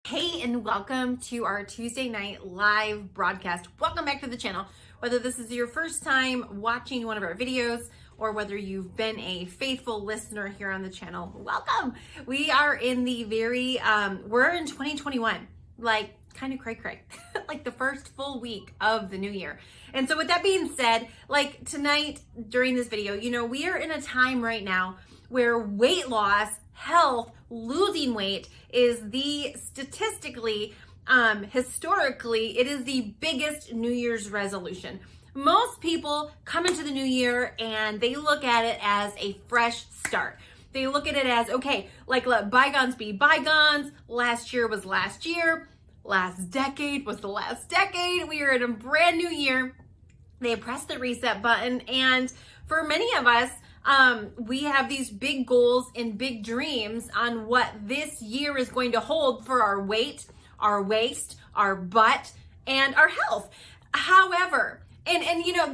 Hey, and welcome to our Tuesday night live broadcast. Welcome back to the channel. Whether this is your first time watching one of our videos or whether you've been a faithful listener here on the channel, welcome. We are in the we're in 2021, like kind of cray-cray, like the first full week of the new year. And so with that being said, like tonight during this video, we are in a time right now where weight loss, health, losing weight is the statistically, historically, it is the biggest New Year's resolution. Most people come into the new year and they look at it as a fresh start. They look at it as, okay, like let bygones be bygones. Last year was last year. Last decade was the last decade. We are in a brand new year. They press the reset button. And for many of us, we have these big goals and big dreams on what this year is going to hold for our weight, our waist, our butt, and our health. However, and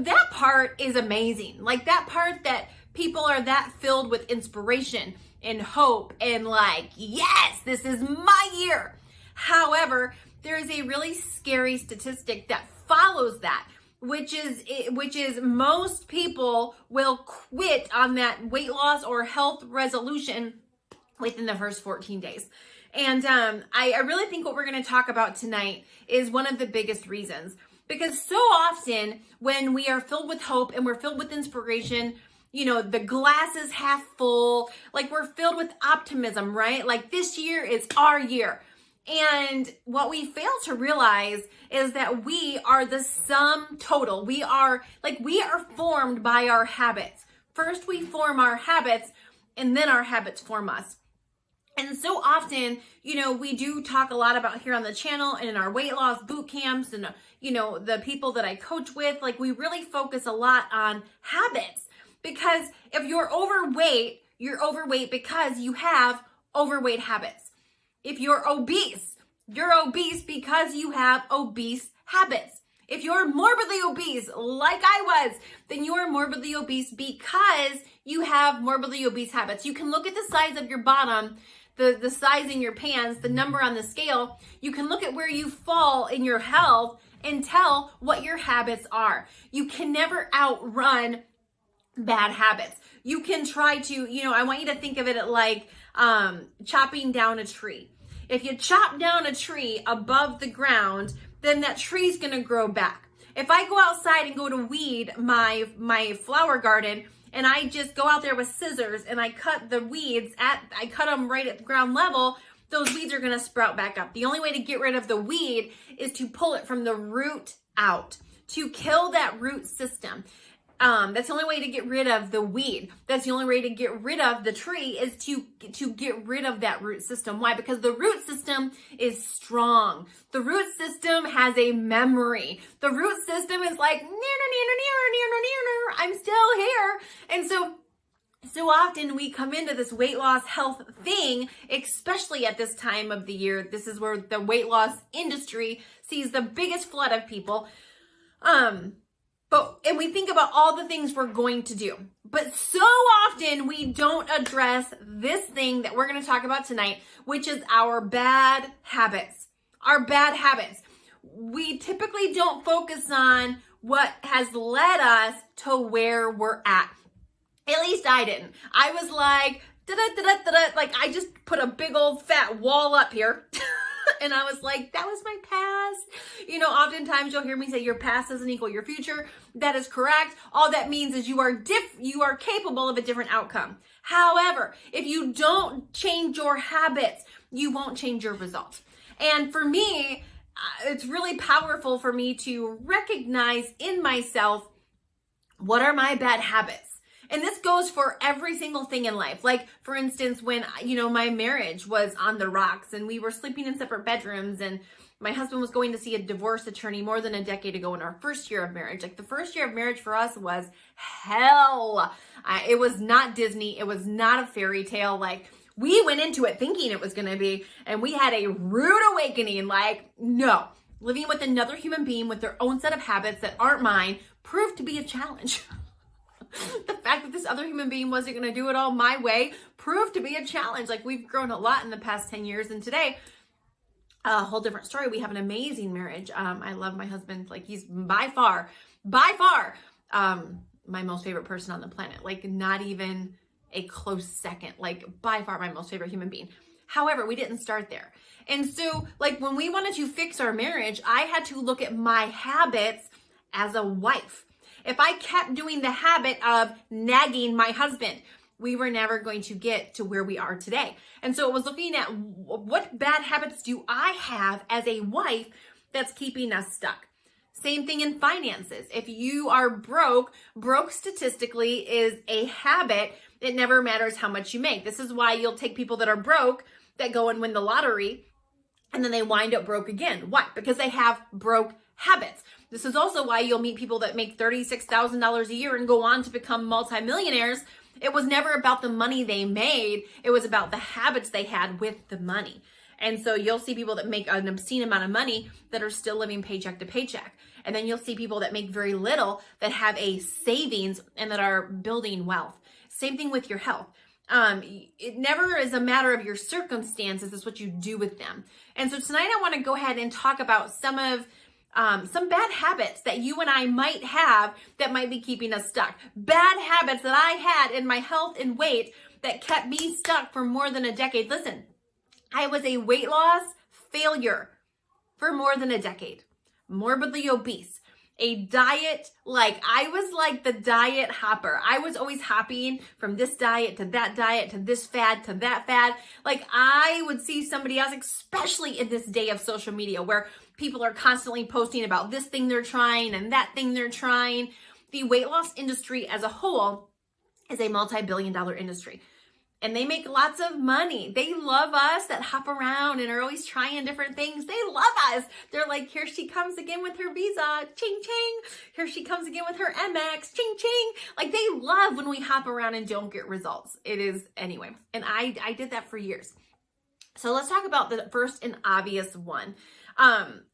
that part is amazing. Like that part that people are that filled with inspiration and hope and like, yes, this is my year. However, there is a really scary statistic that follows that, which is most people will quit on that weight loss or health resolution within the first 14 days. And I really think what we're going to talk about tonight is one of the biggest reasons. Because so often when we are filled with hope and we're filled with inspiration, the glass is half full, like we're filled with optimism, right? Like this year is our year. And what we fail to realize is that we are the sum total. We are formed by our habits. First, we form our habits and then our habits form us. And so often, we do talk a lot about here on the channel and in our weight loss boot camps and, the people that I coach with, like we really focus a lot on habits. Because if you're overweight because you have overweight habits. If you're obese because you have obese habits. If you're morbidly obese, like I was, then you are morbidly obese because you have morbidly obese habits. You can look at the size of your bottom, the size in your pants, the number on the scale. You can look at where you fall in your health and tell what your habits are. You can never outrun bad habits. You can try to, I want you to think of it like chopping down a tree. If you chop down a tree above the ground, then that tree's gonna grow back. If I go outside and go to weed my flower garden and I just go out there with scissors and I cut the weeds I cut them right at the ground level, those weeds are gonna sprout back up. The only way to get rid of the weed is to pull it from the root out, to kill that root system. That's the only way to get rid of the weed. That's the only way to get rid of the tree is to get rid of that root system. Why? Because the root system is strong. The root system has a memory. The root system is like, I'm still here. And so often we come into this weight loss health thing, especially at this time of the year. This is where the weight loss industry sees the biggest flood of people. And we think about all the things we're going to do. But so often we don't address this thing that we're going to talk about tonight, which is our bad habits. Our bad habits. We typically don't focus on what has led us to where we're at. At least I didn't. I was like, like I just put a big old fat wall up here. And I was like, that was my past. Oftentimes you'll hear me say your past doesn't equal your future. That is correct. All that means is you are capable of a different outcome. However, if you don't change your habits, you won't change your results. And for me, it's really powerful for me to recognize in myself, what are my bad habits? And this goes for every single thing in life. Like, for instance, when, my marriage was on the rocks and we were sleeping in separate bedrooms and my husband was going to see a divorce attorney more than a decade ago in our first year of marriage. Like, the first year of marriage for us was hell. It was not Disney. It was not a fairy tale. Like, we went into it thinking it was going to be, and we had a rude awakening. Like, no. Living with another human being with their own set of habits that aren't mine proved to be a challenge. The fact that this other human being wasn't going to do it all my way proved to be a challenge. Like, we've grown a lot in the past 10 years. And today a whole different story. We have an amazing marriage. I love my husband. Like, he's by far, my most favorite person on the planet. Like, not even a close second. Like, by far my most favorite human being. However, we didn't start there. And so, like, when we wanted to fix our marriage, I had to look at my habits as a wife. If I kept doing the habit of nagging my husband, we were never going to get to where we are today. And so it was looking at what bad habits do I have as a wife that's keeping us stuck. Same thing in finances. If you are broke statistically is a habit. It never matters how much you make. This is why you'll take people that are broke that go and win the lottery and then they wind up broke again. Why? Because they have broke habits. This is also why you'll meet people that make $36,000 a year and go on to become multimillionaires. It was never about the money they made. It was about the habits they had with the money. And so you'll see people that make an obscene amount of money that are still living paycheck to paycheck. And then you'll see people that make very little that have a savings and that are building wealth. Same thing with your health. It never is a matter of your circumstances. It's what you do with them. And so tonight I want to go ahead and talk about some bad habits that you and I might have that might be keeping us stuck. Bad habits that I had in my health and weight that kept me stuck for more than a decade. Listen, I was a weight loss failure for more than a decade. Morbidly obese. A diet, like I was like the diet hopper. I was always hopping from this diet to that diet to this fad to that fad. Like I would see somebody else, especially in this day of social media where people are constantly posting about this thing they're trying and that thing they're trying. The weight loss industry as a whole is a multi-billion-dollar industry. And they make lots of money. They love us that hop around and are always trying different things. They love us. They're like, here she comes again with her Visa, ching ching. Here she comes again with her Amex, ching ching. Like they love when we hop around and don't get results. It is, anyway. And I did that for years. So let's talk about the first and obvious one.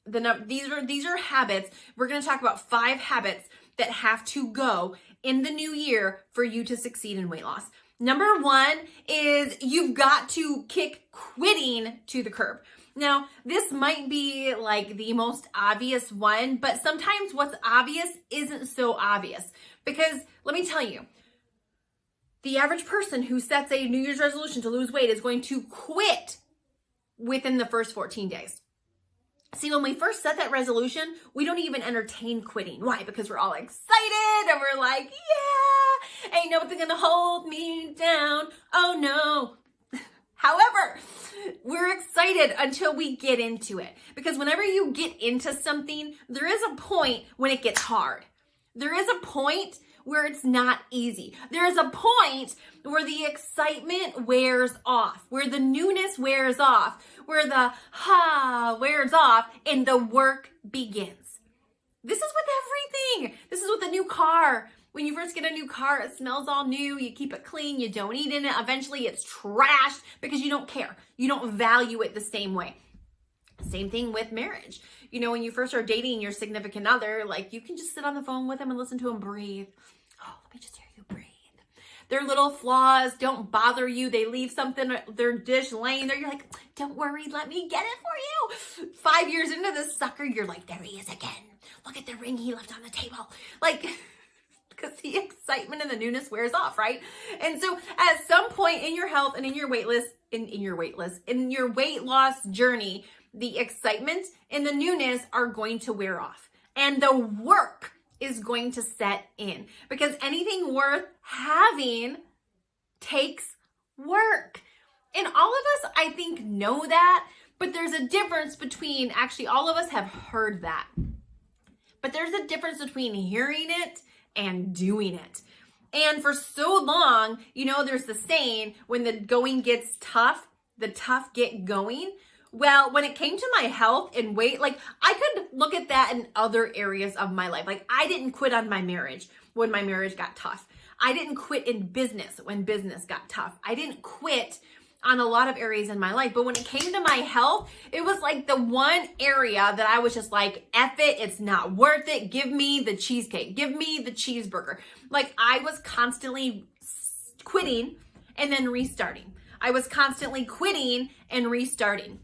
These are habits. We're going to talk about 5 habits that have to go in the new year for you to succeed in weight loss. Number 1 is you've got to kick quitting to the curb. Now, this might be like the most obvious one, but sometimes what's obvious isn't so obvious. Because let me tell you, the average person who sets a New Year's resolution to lose weight is going to quit within the first 14 days. See, when we first set that resolution, we don't even entertain quitting. Why? Because we're all excited and we're like, yeah, ain't nobody gonna hold me down. Oh no. However, we're excited until we get into it. Because whenever you get into something, there is a point when it gets hard. There is a point where it's not easy. There is a point where the excitement wears off, where the newness wears off, where the wears off, and the work begins. This is with everything. This is with a new car. When you first get a new car, it smells all new. You keep it clean. You don't eat in it. Eventually, it's trashed because you don't care. You don't value it the same way. Same thing with marriage. You know, when you first are dating your significant other, like you can just sit on the phone with them and listen to them breathe. Oh, let me just hear you breathe. Their little flaws don't bother you. They leave something, their dish laying there. You're like, don't worry, let me get it for you. 5 years into this sucker, you're like, there he is again. Look at the ring he left on the table. Like, because the excitement and the newness wears off, right? And so at some point in your health and in your weight loss journey, the excitement and the newness are going to wear off. And the work is going to set in. Because anything worth having takes work. And all of us, I think, know that. But there's a difference between, actually, all of us have heard that. But there's a difference between hearing it and doing it. And for so long, you know, there's the saying, when the going gets tough, the tough get going. Well, when it came to my health and weight, like I could look at that in other areas of my life. Like I didn't quit on my marriage when my marriage got tough. I didn't quit in business when business got tough. I didn't quit on a lot of areas in my life. But when it came to my health, it was like the one area that I was just like, F it, it's not worth it. Give me the cheesecake. Give me the cheeseburger. Like I was constantly quitting and then restarting. I was constantly quitting and restarting.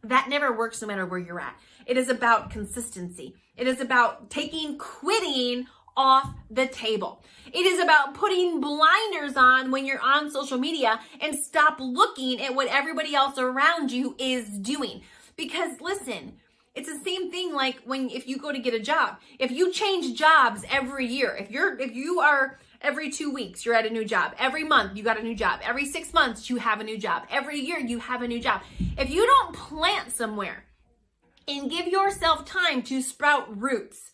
That never works no matter where you're at. It is about consistency. It is about taking quitting off the table. It is about putting blinders on when you're on social media and stop looking at what everybody else around you is doing. Because listen, it's the same thing like if you go to get a job. If you change jobs every year, if you are every 2 weeks, you're at a new job. Every month, you got a new job. Every 6 months, you have a new job. Every year, you have a new job. If you don't plant somewhere and give yourself time to sprout roots,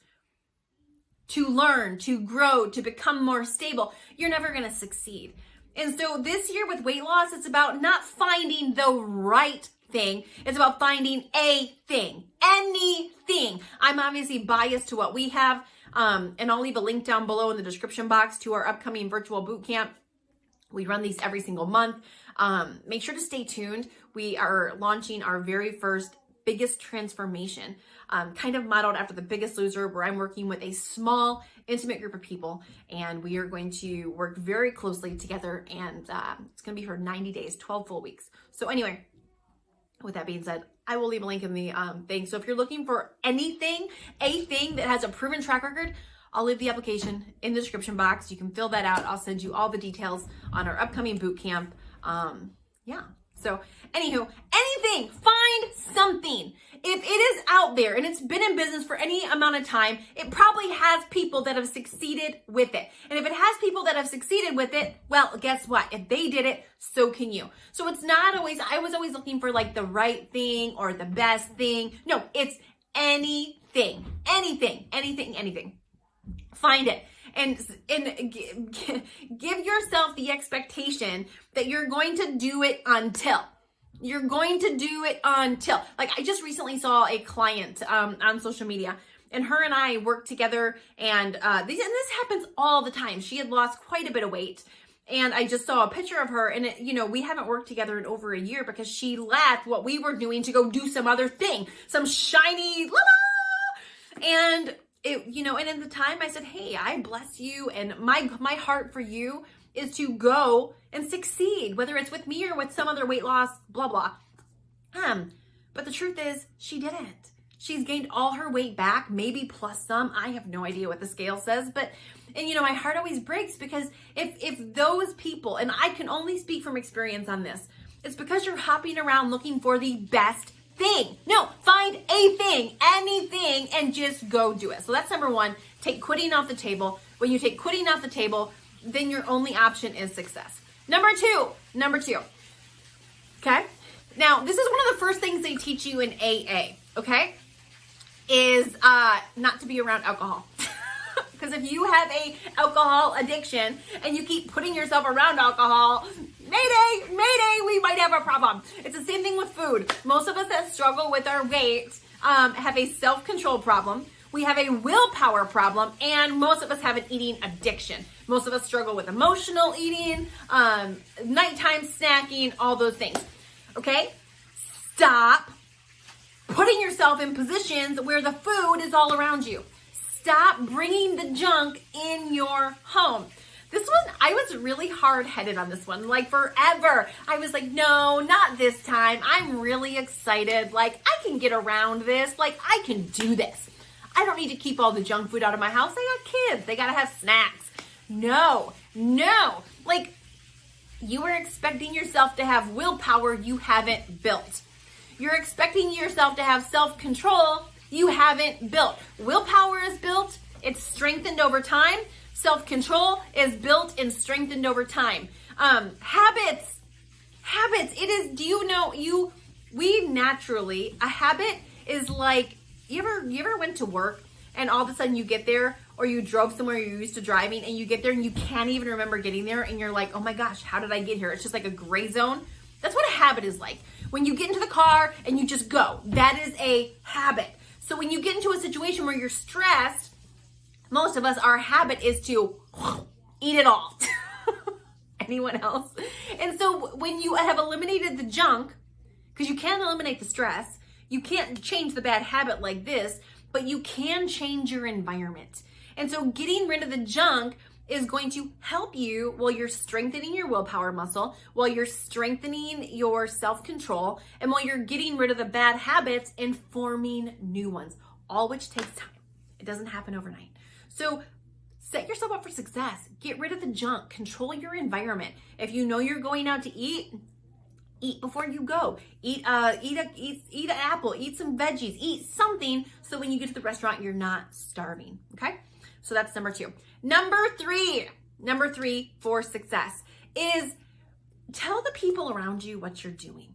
to learn, to grow, to become more stable, you're never going to succeed. And so this year with weight loss, it's about not finding the right thing. It's about finding a thing, anything. I'm obviously biased to what we have. And I'll leave a link down below in the description box to our upcoming virtual boot camp. We run these every single month. Make sure to stay tuned. We are launching our very first biggest transformation, kind of modeled after The Biggest Loser, where I'm working with a small, intimate group of people, and we are going to work very closely together, and it's going to be for 90 days, 12 full weeks. So anyway, with that being said, I will leave a link in the thing. So if you're looking for anything, a thing that has a proven track record, I'll leave the application in the description box. You can fill that out. I'll send you all the details on our upcoming boot camp. Yeah. So anywho, anything, find something. If it is out there and it's been in business for any amount of time, it probably has people that have succeeded with it. And if it has people that have succeeded with it, well, guess what? If they did it, so can you. So it's not always, I was always looking for like the right thing or the best thing. No, it's anything. Find it. And give yourself the expectation that you're going to do it until. You're going to do it until. Like I just recently saw a client on social media, and her and I worked together, and this happens all the time. She had lost quite a bit of weight, and I just saw a picture of her, and we haven't worked together in over a year because she left what we were doing to go do some other thing, some shiny, and and in the time I said, hey, I bless you. And my heart for you is to go and succeed, whether it's with me or with some other weight loss, blah, blah. But the truth is she didn't. She's gained all her weight back, maybe plus some. I have no idea what the scale says, but, my heart always breaks because if those people, and I can only speak from experience on this, it's because you're hopping around looking for the best thing. No, find a thing, anything, and just go do it. So that's number one, take quitting off the table. When you take quitting off the table, then your only option is success. Number two, okay? Now, this is one of the first things they teach you in AA, okay? Is not to be around alcohol. Because if you have a alcohol addiction and you keep putting yourself around alcohol, mayday, we might have a problem. It's the same thing with food. Most of us that struggle with our weight have a self-control problem. We have a willpower problem, and most of us have an eating addiction. Most of us struggle with emotional eating, nighttime snacking, all those things. Okay? Stop putting yourself in positions where the food is all around you. Stop bringing the junk in your home. This one, I was really hard-headed on this one, like forever. I was like, no, not this time. I'm really excited. Like, I can get around this. Like, I can do this. I don't need to keep all the junk food out of my house. I got kids. They got to have snacks. No. Like, you are expecting yourself to have willpower you haven't built. You're expecting yourself to have self-control you haven't built. Willpower is built. It's strengthened over time. Self-control is built and strengthened over time. Habits. It is, we naturally, a habit is like, you ever went to work and all of a sudden you get there, or you drove somewhere you're used to driving and you get there and you can't even remember getting there and you're like, oh my gosh, how did I get here? It's just like a gray zone. That's what a habit is like. When you get into the car and you just go, that is a habit. So when you get into a situation where you're stressed, most of us, our habit is to eat it all. Anyone else? And so when you have eliminated the junk, because you can't eliminate the stress, you can't change the bad habit like this, but you can change your environment. And so getting rid of the junk is going to help you while you're strengthening your willpower muscle, while you're strengthening your self-control, and while you're getting rid of the bad habits and forming new ones, all which takes time. It doesn't happen overnight. So set yourself up for success. Get rid of the junk. Control your environment. If you know you're going out to eat before you go. Eat an apple. Eat some veggies. Eat something so when you get to the restaurant, you're not starving. Okay? So that's number 2. Number three for success is tell the people around you what you're doing.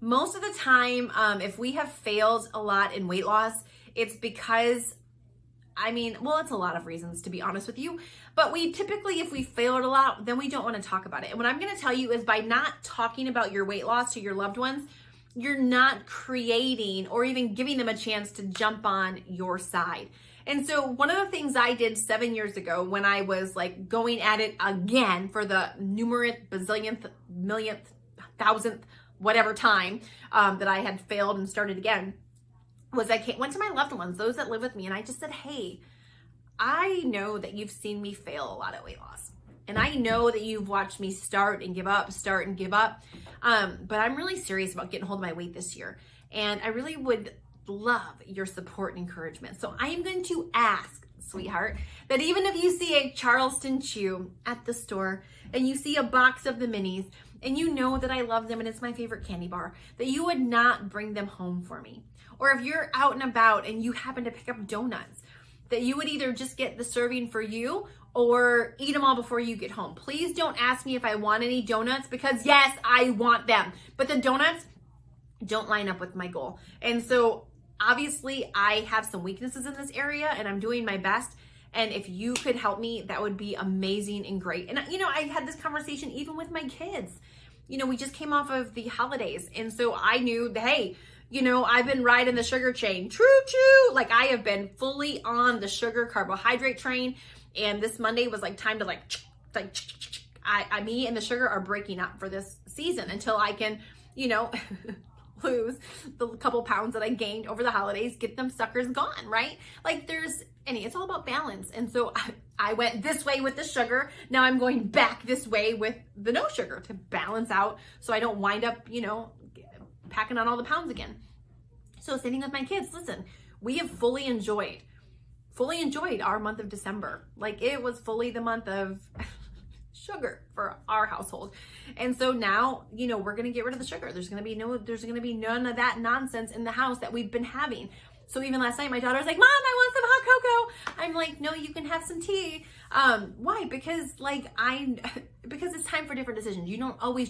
Most of the time, if we have failed a lot in weight loss, it's because, it's a lot of reasons, to be honest with you, but we typically, if we failed a lot, then we don't want to talk about it. And what I'm going to tell you is by not talking about your weight loss to your loved ones, you're not creating or even giving them a chance to jump on your side. And so one of the things I did 7 years ago when I was like going at it again for the numerous bazillionth, millionth, thousandth, whatever time that I had failed and started again, was I went to my loved ones, those that live with me, and I just said, hey, I know that you've seen me fail a lot at weight loss. And I know that you've watched me start and give up. But I'm really serious about getting hold of my weight this year. And I really would love your support and encouragement. So I am going to ask, sweetheart, that even if you see a Charleston Chew at the store and you see a box of the minis and you know that I love them and it's my favorite candy bar, that you would not bring them home for me. Or if you're out and about and you happen to pick up donuts, that you would either just get the serving for you or eat them all before you get home. Please don't ask me if I want any donuts, because yes, I want them. But the donuts don't line up with my goal. And so obviously I have some weaknesses in this area and I'm doing my best. And if you could help me, that would be amazing and great. And I had this conversation even with my kids. We just came off of the holidays. And so I knew that, hey, I've been riding the sugar chain. True. Like I have been fully on the sugar carbohydrate train. And this Monday was like time to me and the sugar are breaking up for this season until I can, lose the couple pounds that I gained over the holidays, get them suckers gone, right? Like it's all about balance. And so I went this way with the sugar. Now I'm going back this way with the no sugar to balance out so I don't wind up, packing on all the pounds again. So sitting with my kids, listen, we have fully enjoyed our month of December. Like it was fully the month of sugar for our household. And so now, we're going to get rid of the sugar. There's going to be none of that nonsense in the house that we've been having. So even last night, my daughter was like, Mom, I want some hot cocoa. I'm like, no, you can have some tea. Why? Because because it's time for different decisions. You don't always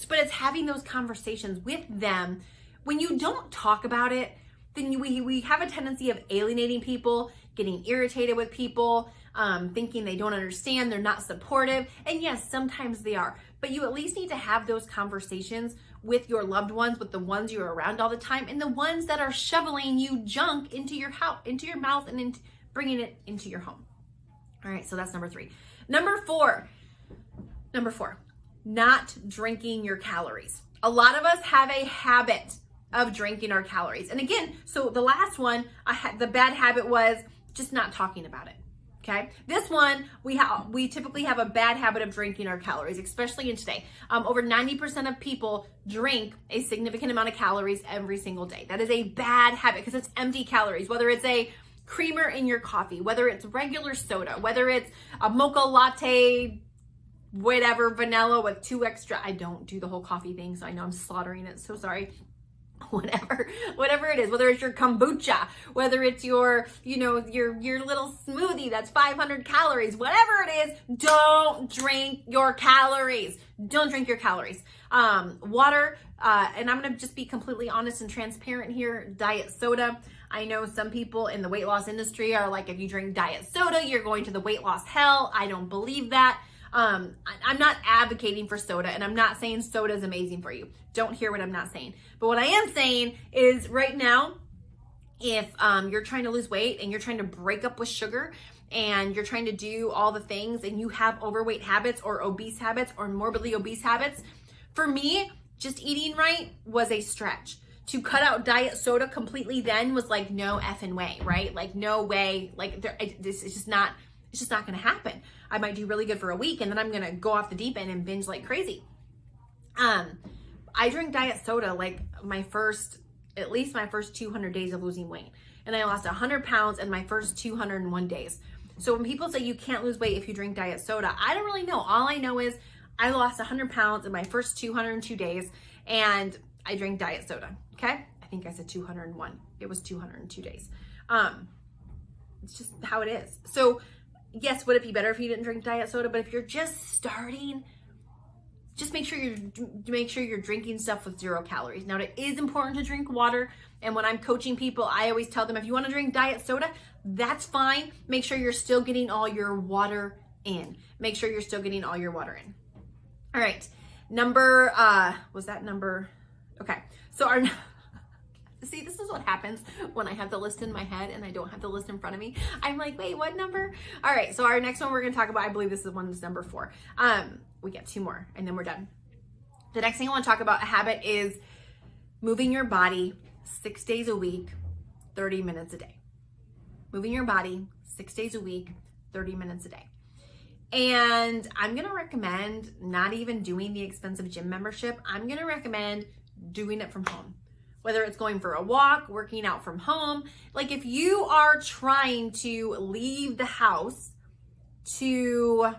but it's having those conversations with them. When you don't talk about it, then we have a tendency of alienating people, getting irritated with people, thinking they don't understand, they're not supportive. And yes, sometimes they are, but you at least need to have those conversations with your loved ones, with the ones you're around all the time, and the ones that are shoveling you junk into your house, into your mouth, and bringing it into your home. All right, so that's number 3. Number four, not drinking your calories. A lot of us have a habit of drinking our calories. And again, so the last one, the bad habit was just not talking about it. Okay. This one, we typically have a bad habit of drinking our calories, especially in today. Over 90% of people drink a significant amount of calories every single day. That is a bad habit because it's empty calories, whether it's a creamer in your coffee, whether it's regular soda, whether it's a mocha latte, whatever, vanilla with 2 extra. I don't do the whole coffee thing, so I know I'm slaughtering it. So sorry. Whatever it is, whether it's your kombucha, whether it's your little smoothie that's 500 calories, whatever it is, don't drink your calories. Don't drink your calories. Water, and I'm going to just be completely honest and transparent here. Diet soda. I know some people in the weight loss industry are like, if you drink diet soda, you're going to the weight loss hell. I don't believe that. I'm not advocating for soda, and I'm not saying soda is amazing for you. Don't hear what I'm not saying. But what I am saying is right now, if you're trying to lose weight and you're trying to break up with sugar and you're trying to do all the things and you have overweight habits or obese habits or morbidly obese habits, for me, just eating right was a stretch. To cut out diet soda completely then was like no effing way, right? Like no way, like this is just not It's just not going to happen. I might do really good for a week and then I'm going to go off the deep end and binge like crazy. I drink diet soda like at least my first 200 days of losing weight. And I lost 100 pounds in my first 201 days. So when people say you can't lose weight if you drink diet soda, I don't really know. All I know is I lost 100 pounds in my first 202 days and I drank diet soda, okay? I think I said 201. It was 202 days. It's just how it is. So yes, would it be better if you didn't drink diet soda? But if you're just starting, just make sure you're drinking stuff with 0 calories. Now, it is important to drink water. And when I'm coaching people, I always tell them, if you want to drink diet soda, that's fine. Make sure you're still getting all your water in. Make sure you're still getting all your water in. All right. Okay. So see, this is what happens when I have the list in my head and I don't have the list in front of me. I'm like, wait, what number? All right. So our next one we're going to talk about, I believe this is one that's number 4. We get 2 more and then we're done. The next thing I want to talk about, a habit, is moving your body 6 days a week, 30 minutes a day. Moving your body 6 days a week, 30 minutes a day. And I'm going to recommend not even doing the expensive gym membership. I'm going to recommend doing it from home. Whether it's going for a walk, working out from home. Like if you are trying to leave the house to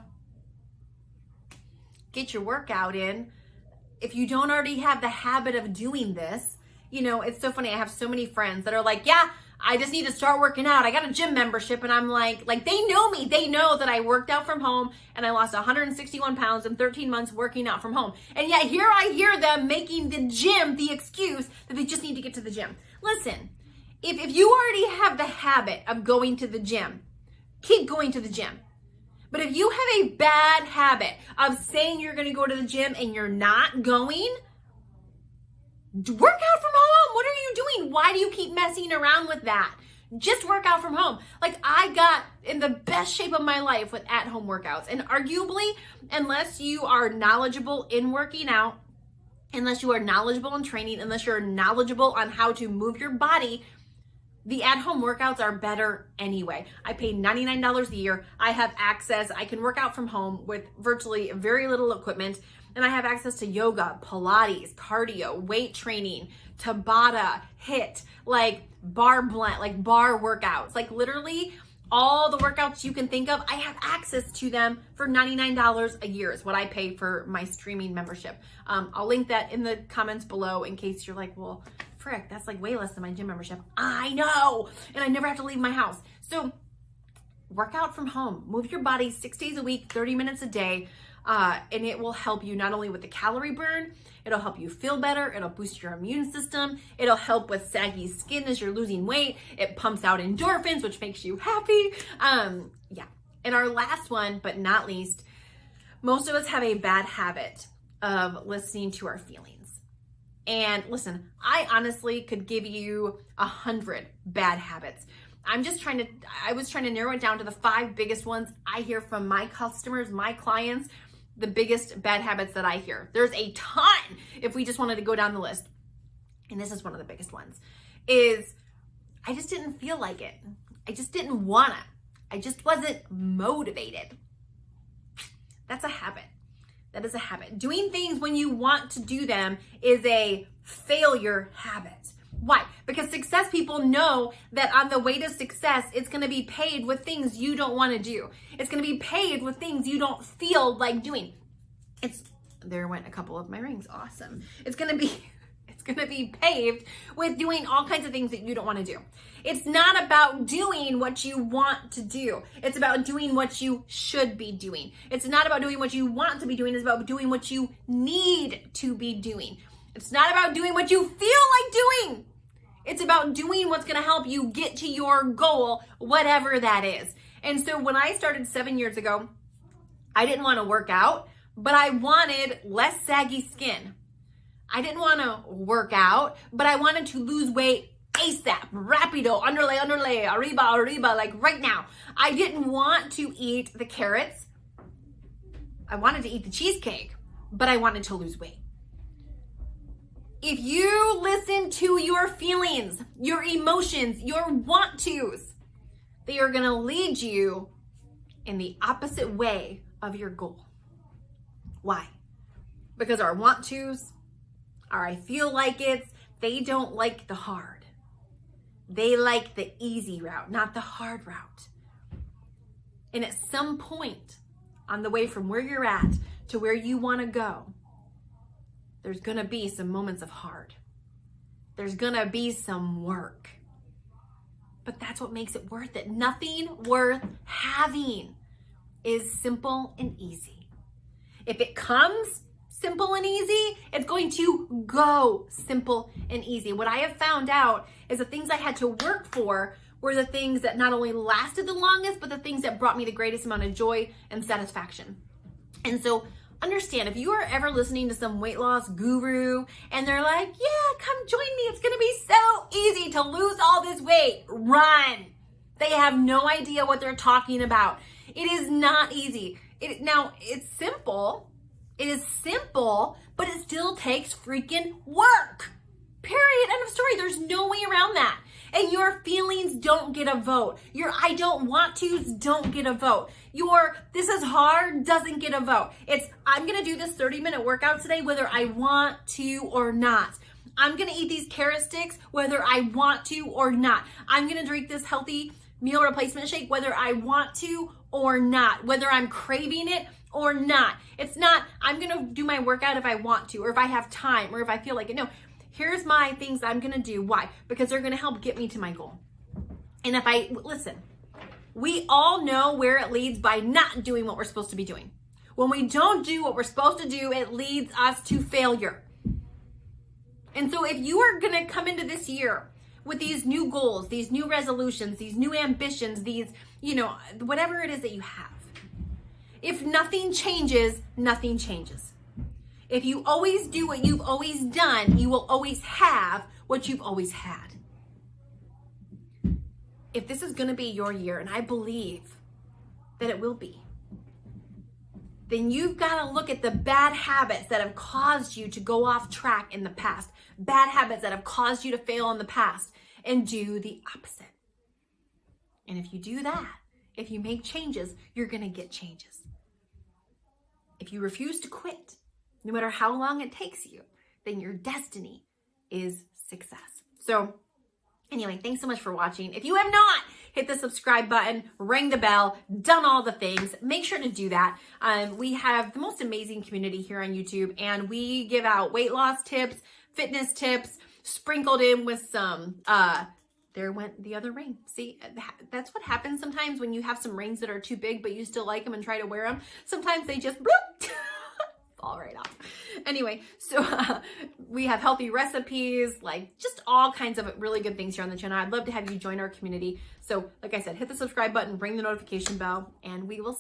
get your workout in, if you don't already have the habit of doing this, it's so funny. I have so many friends that are like, yeah, I just need to start working out. I got a gym membership. And I'm like they know me. They know that I worked out from home and I lost 161 pounds in 13 months working out from home. And yet here I hear them making the gym the excuse that they just need to get to the gym. Listen, if you already have the habit of going to the gym, keep going to the gym. But if you have a bad habit of saying you're going to go to the gym and you're not going, work out from home. What are you doing? Why do you keep messing around with that? Just work out from home. Like I got in the best shape of my life with at-home workouts. And arguably, unless you are knowledgeable in working out, unless you are knowledgeable in training, unless you're knowledgeable on how to move your body, the at-home workouts are better anyway. I pay $99 a year. I have access. I can work out from home with virtually very little equipment. And I have access to yoga, Pilates, cardio, weight training, Tabata, HIIT, like bar blend, like bar workouts, like literally all the workouts you can think of. I have access to them for $99 a year is what I pay for my streaming membership. I'll link that in the comments below in case you're like, well, frick, that's like way less than my gym membership. I know. And I never have to leave my house. So work out from home, move your body 6 days a week, 30 minutes a day. And it will help you not only with the calorie burn, it'll help you feel better. It'll boost your immune system. It'll help with saggy skin as you're losing weight. It pumps out endorphins, which makes you happy. Yeah. And our last one, but not least, most of us have a bad habit of listening to our feelings. And listen, I honestly could give you 100 bad habits. I was trying to narrow it down to the 5 biggest ones I hear from my customers, my clients, the biggest bad habits that I hear. There's a ton if we just wanted to go down the list. And this is one of the biggest ones, is I just didn't feel like it. I just didn't wanna. I just wasn't motivated. That's a habit. That is a habit. Doing things when you want to do them is a failure habit. Why? Because success people know that on the way to success, it's going to be paid with things you don't want to do. It's going to be paid with things you don't feel like doing. There went a couple of my rings. Awesome. It's going to be paved with doing all kinds of things that you don't want to do. It's not about doing what you want to do. It's about doing what you should be doing. It's not about doing what you want to be doing. It's about doing what you need to be doing. It's not about doing what you feel like doing. It's about doing what's going to help you get to your goal, whatever that is. And so when I started 7 years ago, I didn't want to work out, but I wanted less saggy skin. I didn't want to work out, but I wanted to lose weight ASAP, rapido, underlay, arriba, like right now. I didn't want to eat the carrots. I wanted to eat the cheesecake, but I wanted to lose weight. If you listen to your feelings, your emotions, your want-tos, they are going to lead you in the opposite way of your goal. Why? Because our want tos, our I feel like it's, they don't like the hard. They like the easy route, not the hard route. And at some point on the way from where you're at to where you want to go, there's going to be some moments of hard. There's going to be some work. But that's what makes it worth it. Nothing worth having is simple and easy. If it comes simple and easy, it's going to go simple and easy. What I have found out is the things I had to work for were the things that not only lasted the longest, but the things that brought me the greatest amount of joy and satisfaction. And so understand, if you are ever listening to some weight loss guru and they're like, yeah, come join me, it's gonna be so easy to lose all this weight, run. They have no idea what they're talking about. It is not easy. Now, it's simple. It is simple, but it still takes freaking work. Period. End of story. There's no way around that. And your feelings don't get a vote. Your I don't want to's don't get a vote. Your this is hard doesn't get a vote. It's I'm going to do this 30-minute workout today whether I want to or not. I'm going to eat these carrot sticks whether I want to or not. I'm going to drink this healthy meal replacement shake whether I want to or not. Whether I'm craving it or not. It's not I'm going to do my workout if I want to or if I have time or if I feel like it. No. Here's my things I'm going to do. Why? Because they're going to help get me to my goal. And if listen, we all know where it leads by not doing what we're supposed to be doing. When we don't do what we're supposed to do, it leads us to failure. And so if you are going to come into this year with these new goals, these new resolutions, these new ambitions, these, whatever it is that you have, if nothing changes, nothing changes. If you always do what you've always done, you will always have what you've always had. If this is going to be your year, and I believe that it will be, then you've got to look at the bad habits that have caused you to go off track in the past, bad habits that have caused you to fail in the past, and do the opposite. And if you do that, if you make changes, you're going to get changes. If you refuse to quit, no matter how long it takes you, then your destiny is success. So anyway, thanks so much for watching. If you have not hit the subscribe button, ring the bell, done all the things, make sure to do that. We have the most amazing community here on YouTube, and we give out weight loss tips, fitness tips, sprinkled in with some, there went the other ring. See, that's what happens sometimes when you have some rings that are too big, but you still like them and try to wear them. Sometimes they just bloop. Fall right off. Anyway, so we have healthy recipes, like just all kinds of really good things here on the channel. I'd love to have you join our community. So like I said, hit the subscribe button, ring the notification bell, and we will